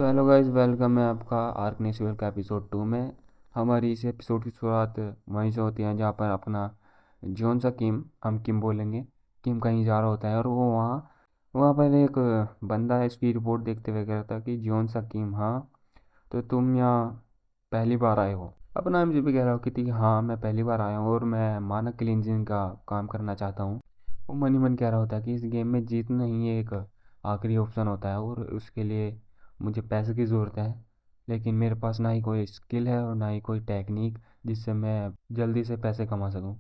तो hello guys, welcome है आपका आर्क नेसुअल का एपिसोड 2 में। हमारी इस एपिसोड की शुरुआत वहीं से होती है जहाँ पर अपना जॉन सा किम, हम किम बोलेंगे। किम कहीं जा रहा होता है और वो वहाँ वहाँ पर एक बंदा है, इसकी रिपोर्ट देखते हुए कहता है कि जॉन सा किम, हाँ तो तुम यहाँ पहली बार आए हो। अपना एम जी भी कह रहा हो कि हाँ मैं पहली बार आया हूँ और मैं मानक क्लींजिंग का काम करना चाहता हूँ। वो मन ही मन कह रहा होता है कि इस गेम में जीतना ही एक आखिरी ऑप्शन होता है और उसके लिए मुझे पैसे की ज़रूरत है, लेकिन मेरे पास ना ही कोई स्किल है और ना ही कोई टेक्निक जिससे मैं जल्दी से पैसे कमा सकूं।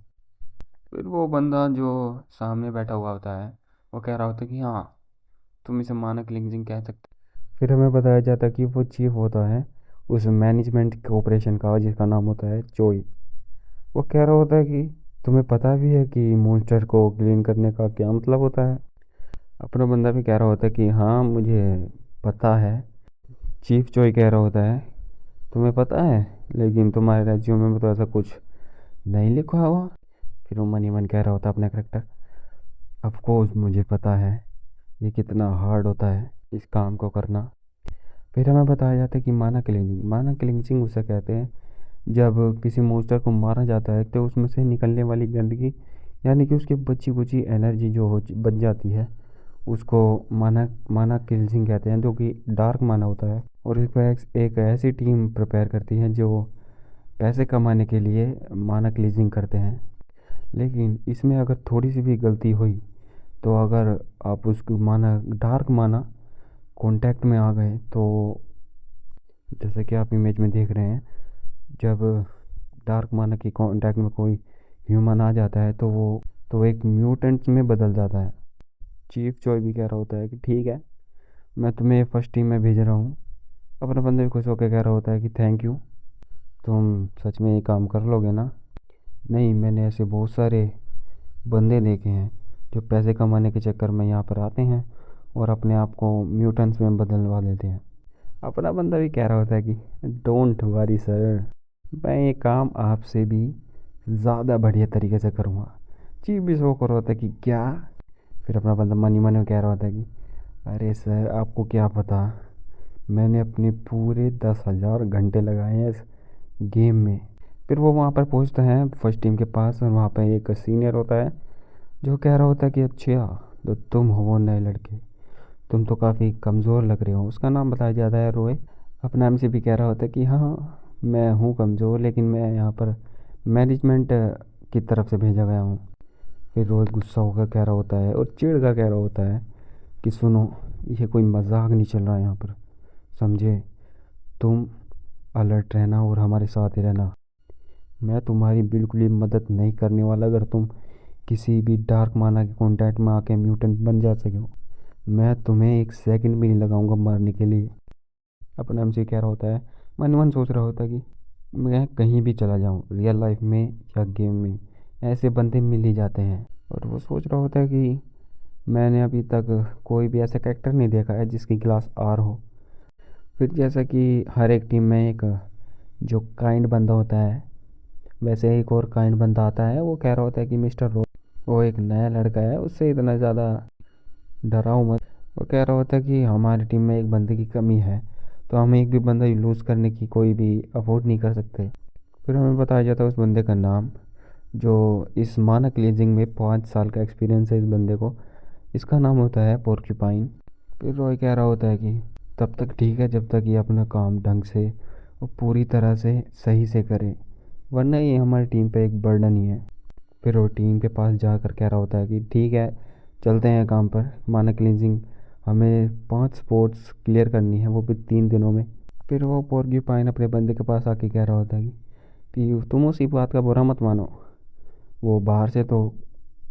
फिर वो बंदा जो सामने बैठा हुआ होता है वो कह रहा होता है कि हाँ तुम इसे मानक क्लींजिंग कह सकते हो। फिर हमें बताया जाता है कि वो चीफ होता है उस मैनेजमेंट कॉरपोरेशन का जिसका नाम होता है चोई। वो कह रहा होता है कि तुम्हें पता भी है कि मॉन्स्टर को क्लीन करने का क्या मतलब होता है। अपना बंदा भी कह रहा होता है कि हाँ मुझे पता है। चीफ चोई कह रहा होता है तुम्हें पता है, लेकिन तुम्हारे रेज्यूमे में तो ऐसा कुछ नहीं लिखा हुआ। फिर वो मन ही मन कह रहा होता अपना करेक्टर, ऑफ कोर्स मुझे पता है ये कितना हार्ड होता है इस काम को करना। फिर हमें बताया जाता है कि माना क्लिंचिंग उसे कहते हैं जब किसी मॉन्स्टर को मारा जाता है तो उसमें से निकलने वाली गंदगी, यानी कि उसकी बची कुची एनर्जी जो हो बच जाती है, उसको माना माना क्लिंचिंग कहते हैं, जो कि डार्क माना होता है। और इसको एक ऐसी टीम प्रिपेयर करती है जो पैसे कमाने के लिए मानक लीजिंग करते हैं। लेकिन इसमें अगर थोड़ी सी भी गलती हुई तो अगर आप उसको माना डार्क माना कांटेक्ट में आ गए तो जैसे कि आप इमेज में देख रहे हैं, जब डार्क माना की कांटेक्ट में कोई ह्यूमन आ जाता है तो वो तो एक म्यूटेंट्स में बदल जाता है। चीफ जॉय भी कह रहा होता है कि ठीक है, मैं तुम्हें फर्स्ट टीम में भेज रहा हूँ। अपना बंदे भी खुश होकर कह रहा होता है कि थैंक यू, तुम सच में ये काम कर लोगे ना। नहीं, मैंने ऐसे बहुत सारे बंदे देखे हैं जो पैसे कमाने के चक्कर में यहाँ पर आते हैं और अपने आप को म्यूटेंट्स में बदलवा देते हैं। अपना बंदा भी कह रहा होता है कि डोंट वरी सर, मैं ये काम आपसे भी ज़्यादा बढ़िया तरीके से करूँगा। चीफ भी शो कर रहा होता है कि क्या। फिर अपना बंदा मन ही मन में कह रहा होता है कि अरे सर आपको क्या पता, मैंने अपने पूरे 10,000 घंटे लगाए हैं इस गेम में। फिर वो वहाँ पर पहुँचता है फर्स्ट टीम के पास और वहाँ पर एक सीनियर होता है जो कह रहा होता है कि अच्छा तो तुम हो वो नए लड़के, तुम तो काफ़ी कमज़ोर लग रहे हो। उसका नाम बताया जाता है रोए। अपने नाम से भी कह रहा होता है कि हाँ मैं हूँ कमज़ोर, लेकिन मैं यहाँ पर मैनेजमेंट की तरफ से भेजा गया हूँ। फिर रोए गुस्सा होकर कह रहा होता है और चिढ़ कर कह रहा होता है कि सुनो, ये कोई मजाक नहीं चल रहा है यहाँ पर, समझे। तुम अलर्ट रहना और हमारे साथ ही रहना। मैं तुम्हारी बिल्कुल ही मदद नहीं करने वाला अगर तुम किसी भी डार्क माना के कांटेक्ट में आके म्यूटेंट बन जा सके हो। मैं तुम्हें एक सेकंड भी नहीं लगाऊंगा मारने के लिए। अपने हमसे कह रहा होता है, मन मन सोच रहा होता है कि मैं कहीं भी चला जाऊं रियल लाइफ में या गेम में, ऐसे बंदे मिल ही जाते हैं। और वो सोच रहा होता है कि मैंने अभी तक कोई भी ऐसा कैरेक्टर नहीं देखा है जिसकी क्लास आर हो। फिर जैसा कि हर एक टीम में एक जो काइंड बंदा होता है, वैसे एक और काइंड बंदा आता है। वो कह रहा होता है कि मिस्टर रो, वो एक नया लड़का है, उससे इतना ज़्यादा डराओ मत। वो कह रहा होता है कि हमारी टीम में एक बंदे की कमी है, तो हम एक भी बंदा लूज़ करने की कोई भी अफोर्ड नहीं कर सकते। फिर हमें बताया जाता है उस बंदे का नाम, जो इस मानक लीजिंग में 5 साल का एक्सपीरियंस है इस बंदे को। इसका नाम होता है पोर्क्यूपाइन। फिर रॉय कह रहा होता है कि तब तक ठीक है जब तक ये अपना काम ढंग से और पूरी तरह से सही से करे, वरना ये हमारी टीम पे एक बर्डन ही है। फिर वो टीम के पास जाकर कह रहा होता है कि ठीक है चलते हैं काम पर, माना क्लींजिंग हमें 5 स्पोर्ट्स क्लियर करनी है, वो भी 3 दिनों में। फिर वो पोर्क्यूपाइन अपने बंदे के पास आके कह रहा होता है कि तुम उसी बात का बुरा मत मानो, वो बाहर से तो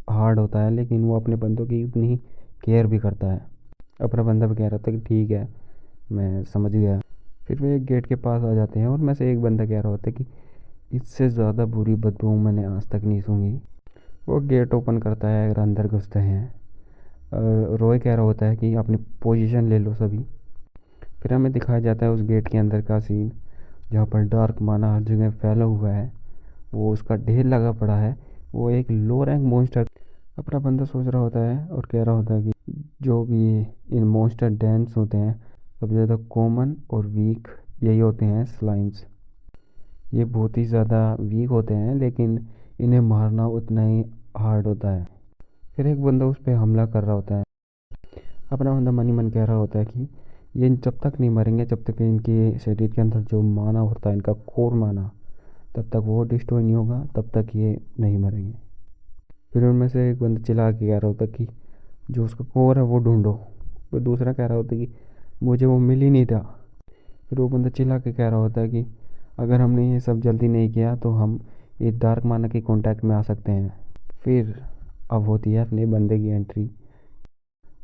हार्ड होता है लेकिन वो अपने बंदों की उतनी ही केयर भी करता है। अपना बंदा भी कह रहा था कि ठीक है मैं समझ गया। फिर वे एक गेट के पास आ जाते हैं और में से एक बंदा कह रहा होता है कि इससे ज़्यादा बुरी बदबू मैंने आज तक नहीं सूंघी। वो गेट ओपन करता है और अंदर घुसते हैं। और रॉय कह रहा होता है कि अपनी पोजीशन ले लो सभी। फिर हमें दिखाया जाता है उस गेट के अंदर का सीन, जहाँ पर डार्क माना हर जगह फैला हुआ है, वो उसका ढेर लगा पड़ा है। वो एक लो रैंक मॉन्स्टर। अपना बंदा सोच रहा होता है और कह रहा होता है कि जो भी इन मॉन्स्टर डेंस होते हैं सबसे ज़्यादा कॉमन और वीक यही होते हैं स्लाइम्स। ये बहुत ही ज़्यादा वीक होते हैं, लेकिन इन्हें मारना उतना ही हार्ड होता है। फिर एक बंदा उस पर हमला कर रहा होता है। अपना बंदा मन ही मन कह रहा होता है कि ये जब तक नहीं मरेंगे, जब तक इनके शरीर के अंदर जो माना होता है, इनका कोर माना, तब तक वो डिस्ट्रॉय नहीं होगा, तब तक ये नहीं मरेंगे। फिर उनमें से एक बंदा चिल्ला के कह रहा होता है कि जो उसका कोर है वो ढूंढो। फिर दूसरा कह रहा होता है कि मुझे वो मिल ही नहीं रहा। फिर वो बंदा चिल्ला के कह रहा होता है कि अगर हमने ये सब जल्दी नहीं किया तो हम इस डार्क माना के कांटेक्ट में आ सकते हैं। फिर अब होती है अपने बंदे की एंट्री।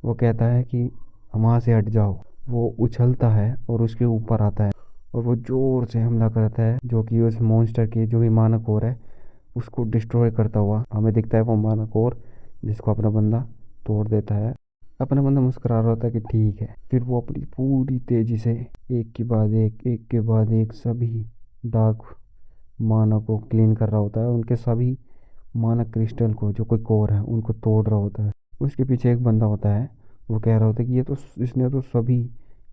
वो कहता है कि वहाँ से हट जाओ। वो उछलता है और उसके ऊपर आता है और वो ज़ोर से हमला करता है, जो कि उस मॉन्स्टर की जो भी मानक और है उसको डिस्ट्रॉय करता हुआ हमें दिखता है। वो मानक और जिसको अपना बंदा तोड़ देता है। अपना बंदा मुस्कुरा रहा होता है कि ठीक है। फिर वो अपनी पूरी तेज़ी से एक के बाद एक के बाद एक सभी डार्क माना को क्लीन कर रहा होता है। उनके सभी मानक क्रिस्टल को, जो कोई कोर है, उनको तोड़ रहा होता है। उसके पीछे एक बंदा होता है। वो कह रहा होता है कि ये तो इसने तो सभी,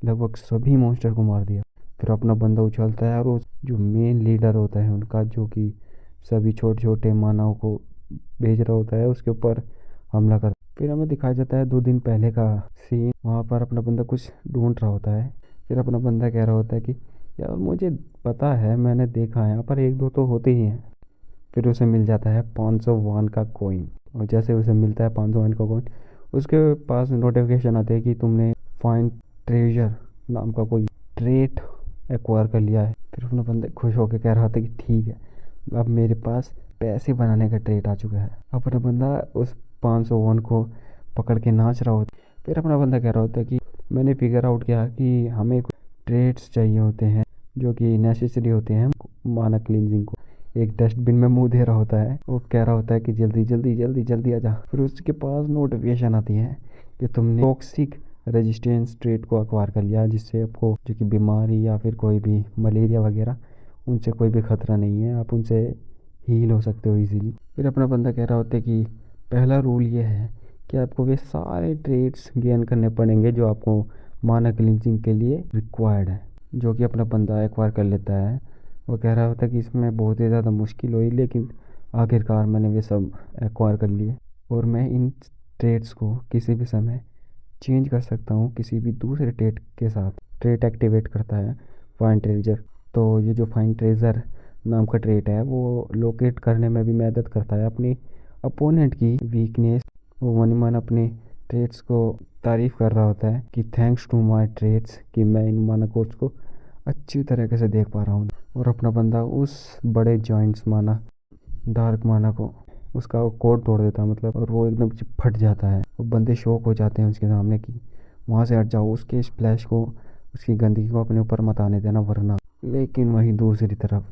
लगभग सभी मॉन्स्टर को मार दिया। फिर अपना बंदा उछलता है और उस जो मेन लीडर होता है उनका, जो कि सभी छोटे छोटे मानव को भेज रहा होता है, उसके ऊपर हमला कर। फिर हमें दिखाया जाता है 2 दिन पहले का सीन। वहाँ पर अपना बंदा कुछ ढूंढ रहा होता है। फिर अपना बंदा कह रहा होता है कि यार मुझे पता है, मैंने देखा है, यहाँ पर एक दो तो होते ही हैं। फिर उसे मिल जाता है 500 वन का कॉइन। और जैसे उसे मिलता है 500 वन का कॉइन, उसके पास नोटिफिकेशन आती है कि तुमने फाइंड ट्रेजर नाम का कोई ट्रेट एक्वायर कर लिया है। फिर अपना बंदा खुश होकर कह रहा था कि ठीक है, अब मेरे पास पैसे बनाने का ट्रेट आ चुका है। अपना बंदा उस 500 वन को पकड़ के नाच रहा होता है। फिर अपना बंदा कह रहा होता है कि मैंने फिगर आउट किया कि हमें कुछ ट्रेड्स चाहिए होते हैं जो कि नेसेसरी होते हैं माना क्लींजिंग को। एक डस्टबिन में मुंह दे रहा होता है। वो कह रहा होता है कि जल्दी जल्दी जल्दी जल्दी आ जा। फिर उसके पास नोटिफिकेशन आती है कि तुमने टॉक्सिक रेजिस्टेंस ट्रेट को अक्वायर कर लिया, जिससे आपको जो कि बीमारी या फिर कोई भी मलेरिया वगैरह, उनसे कोई भी खतरा नहीं है, आप उनसे हील हो सकते हो इजीली। फिर अपना बंदा कह रहा होता है कि पहला रूल ये है कि आपको वे सारे ट्रेड्स गेन करने पड़ेंगे जो आपको माना क्लिंचिंग के लिए रिक्वायर्ड है, जो कि अपना बंदा एक्वायर कर लेता है। वो कह रहा होता है कि इसमें बहुत ही ज़्यादा मुश्किल हुई, लेकिन आखिरकार मैंने वे सब एक्वायर कर लिए और मैं इन ट्रेड्स को किसी भी समय चेंज कर सकता हूँ किसी भी दूसरे ट्रेड के साथ। ट्रेड एक्टिवेट करता है फाइंड ट्रेजर। तो ये जो फाइंड ट्रेजर नाम का ट्रेड है वो लोकेट करने में भी मदद करता है अपनी अपोनेंट की वीकनेस। वो मन ही मन अपने ट्रेड्स को तारीफ़ कर रहा होता है कि थैंक्स टू माय ट्रेड्स, कि मैं इन माना कोर्स को अच्छी तरीके से देख पा रहा हूँ। और अपना बंदा उस बड़े जॉइंट्स माना, डार्क माना को, उसका वो कोड तोड़ देता है मतलब, और वो एकदम से फट जाता है। वो बंदे शॉक हो जाते हैं उसके सामने कि वहाँ से हट जाओ, उसके स्प्लैश को, उसकी गंदगी को अपने ऊपर मत आने देना वरना। लेकिन वहीं दूसरी तरफ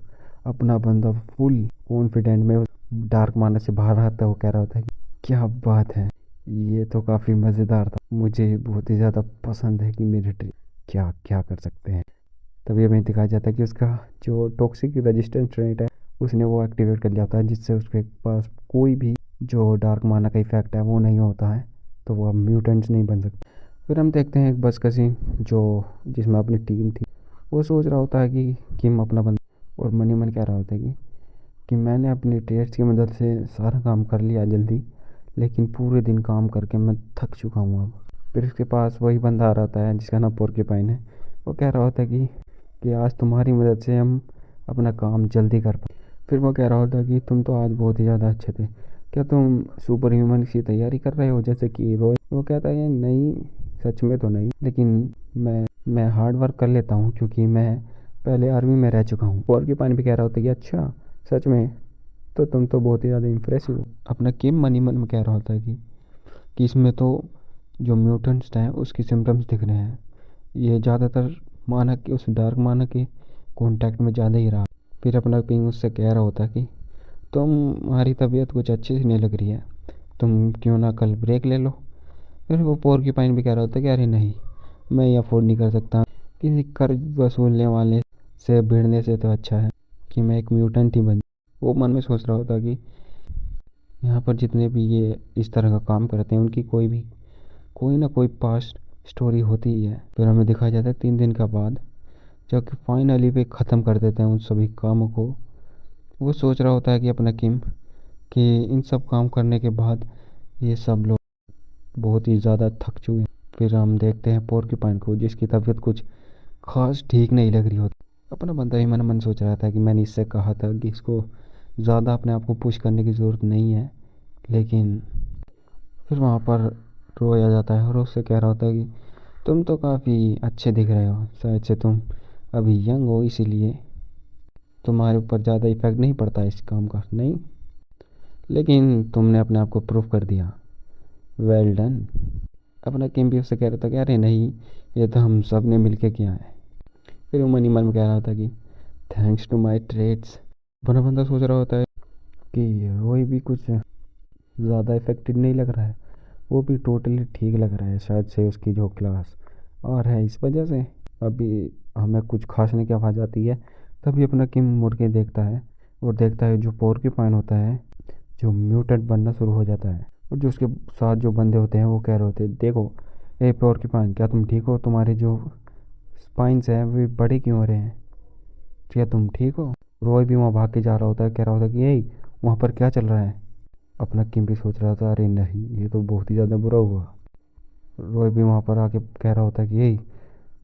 अपना बंदा फुल कॉन्फिडेंट में डार्क माना से बाहर आता है। वो कह रहा होता है कि क्या बात है, ये तो काफ़ी मज़ेदार था, मुझे बहुत ही ज़्यादा पसंद है कि मेरे ट्रेड क्या क्या कर सकते हैं। तभी हमें दिखाया जाता है कि उसका जो टॉक्सिक रेजिस्टेंस ट्रेट है उसने वो एक्टिवेट कर लिया होता है, जिससे उसके पास कोई भी जो डार्क माना का इफेक्ट है वो नहीं होता है, तो वो अब म्यूटेंट्स नहीं बन सकते। फिर हम देखते हैं एक बस का सीन जो जिसमें अपनी टीम थी। वो सोच रहा होता है कि किम अपना बंदा, और मन ही मन कह रहा होता है कि मैंने अपनी ट्रेड्स की मदद से सारा काम कर लिया जल्दी, लेकिन पूरे दिन काम करके मैं थक चुका हूँ अब। फिर उसके पास वही बंदा आ रहा होता है जिसका नाम पोर्क्यूपाइन है। वो कह रहा होता है कि आज तुम्हारी मदद से हम अपना काम जल्दी कर पाए। फिर वो कह रहा होता है कि तुम तो आज बहुत ही ज़्यादा अच्छे थे, क्या तुम सुपर ह्यूमन की तैयारी कर रहे हो जैसे कि रोय? वो कहता है नहीं, सच में तो नहीं, लेकिन मैं हार्ड वर्क कर लेता हूँ क्योंकि मैं पहले आर्मी में रह चुका हूँ। पोर्क्यूपाइन भी कह रहा होता है कि अच्छा सच में, तो तुम तो बहुत ही ज़्यादा इम्प्रेसिव हो। अपना किम मन ही मन में कह रहा होता है कि इसमें तो जो म्यूटेंट्स हैं उसकी सिम्टम्स दिख रहे हैं, ये ज़्यादातर मानक के, उस डार्क मानक के कांटेक्ट में ज़्यादा ही रहा। फिर अपना पिंग उससे कह रहा होता कि तुम्हारी तबीयत कुछ अच्छी सी नहीं लग रही है, तुम क्यों ना कल ब्रेक ले लो। फिर वो पोर्क्यूपाइन भी कह रहा होता कि अरे नहीं, मैं ये अफोर्ड नहीं कर सकता, किसी कर्ज वसूलने वाले से भिड़ने से तो अच्छा है कि मैं एक म्यूटेंट ही बन जाऊं। वो मन में सोच रहा होता कि यहाँ पर जितने भी ये इस तरह का काम करते हैं उनकी कोई ना कोई पास्ट स्टोरी होती ही है। फिर हमें दिखाया जाता है 3 दिन के बाद जब कि फाइनली वे ख़त्म कर देते हैं उन सभी कामों को। वो सोच रहा होता है कि अपना किम कि इन सब काम करने के बाद ये सब लोग बहुत ही ज़्यादा थक चुके हैं। फिर हम देखते हैं पोर्क्यूपाइन को जिसकी तबीयत कुछ खास ठीक नहीं लग रही होती। अपना बंदा ही मन मन सोच रहा था कि मैंने इससे कहा था कि इसको ज़्यादा अपने आप को पुश करने की ज़रूरत नहीं है, लेकिन फिर वहाँ पर रोया जाता है और उससे कह रहा होता है कि तुम तो काफ़ी अच्छे दिख रहे हो, शायद से तुम अभी यंग हो इसीलिए तुम्हारे ऊपर ज़्यादा इफेक्ट नहीं पड़ता इस काम का, नहीं, लेकिन तुमने अपने आप को प्रूव कर दिया, वेल डन। अपना किम भी उससे कह रहा था कि अरे नहीं, ये तो हम सब ने मिल के किया है। फिर वो मन ही मन में कह रहा था कि थैंक्स टू माई ट्रेड्स। अपना बंदा सोच रहा होता है कि रोई भी कुछ ज़्यादा इफेक्टेड नहीं लग रहा है, वो भी टोटली ठीक लग रहा है, शायद से उसकी जो क्लास और है इस वजह से अभी हमें कुछ खांसने की आवाज़ आती है। तभी अपना किम मुड़ के देखता है और देखता है जो पोर्क्यूपाइन होता है जो म्यूटेंट बनना शुरू हो जाता है। और जो उसके साथ जो बंदे होते हैं वो कह रहे होते हैं देखो ए पोर्क्यूपाइन, क्या तुम ठीक हो? तुम्हारे जो स्पाइंस हैं वे बड़े क्यों हो रहे हैं? क्या तुम ठीक हो? रॉय भी वहाँ भाग के जा रहा होता है, कह रहा होता है कि यही वहाँ पर क्या चल रहा है? अपना किम भी सोच रहा था अरे नहीं, ये तो बहुत ही ज़्यादा बुरा हुआ। रॉय भी वहाँ पर आके कह रहा होता है कि यही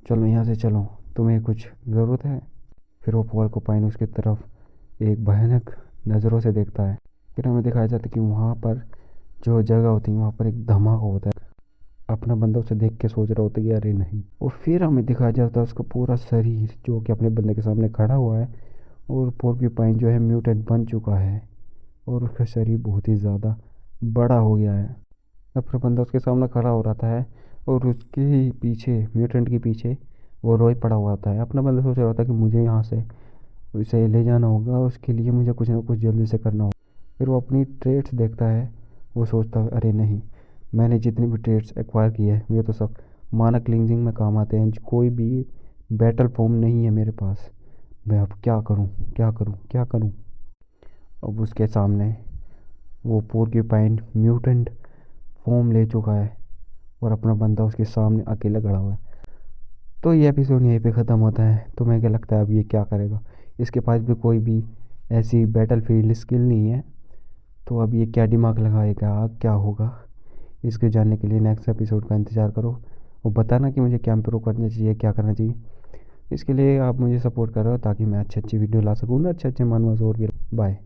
चलो यहाँ से चलो, तुम्हें कुछ ज़रूरत है? फिर वो पोर्क्यूपाइन उसकी तरफ एक भयानक नज़रों से देखता है। फिर हमें दिखाया जाता है कि वहाँ पर जो जगह होती है वहाँ पर एक धमाका होता है। अपना बंदा उसे देख के सोच रहा होता है कि अरे नहीं। और फिर हमें दिखाया जाता है उसका पूरा शरीर जो कि अपने बंदे के सामने खड़ा हुआ है और पोर्क्यूपाइन जो है म्यूटेंट बन चुका है और उसका शरीर बहुत ही ज़्यादा बड़ा हो गया है। अपना बंदा उसके सामने खड़ा हो रहा है और उसके ही पीछे म्यूटेंट के पीछे वो रॉय पड़ा हुआ था। अपना बंदा सोच रहा था कि मुझे यहाँ से उसे ले जाना होगा और उसके लिए मुझे कुछ ना कुछ जल्दी से करना होगा। फिर वो अपनी ट्रेड्स देखता है, वो सोचता है अरे नहीं, मैंने जितनी भी ट्रेड्स एक्वायर की है ये तो सब माना क्लिनजिंग में काम आते हैं, कोई भी बैटल फॉर्म नहीं है मेरे पास। मैं अब क्या करूं, क्या करूं, क्या करूं? अब उसके सामने वो पोर्क्यूपाइन म्यूटेंट फॉर्म ले चुका है और अपना बंदा उसके सामने अकेला खड़ा हुआ है। तो ये एपिसोड यहीं पे ख़त्म होता है। तुम्हें क्या लगता है अब ये क्या करेगा? इसके पास भी कोई भी ऐसी बैटल फील्ड स्किल नहीं है, तो अब ये क्या दिमाग लगाएगा, क्या होगा? इसके जानने के लिए नेक्स्ट एपिसोड का इंतज़ार करो और बताना कि मुझे क्या इम्प्रूव करना चाहिए, क्या करना चाहिए। इसके लिए आप मुझे सपोर्ट करो ताकि मैं अच्छी अच्छी वीडियो ला सकूँ ना, अच्छे अच्छे मानवास और भी। बाय।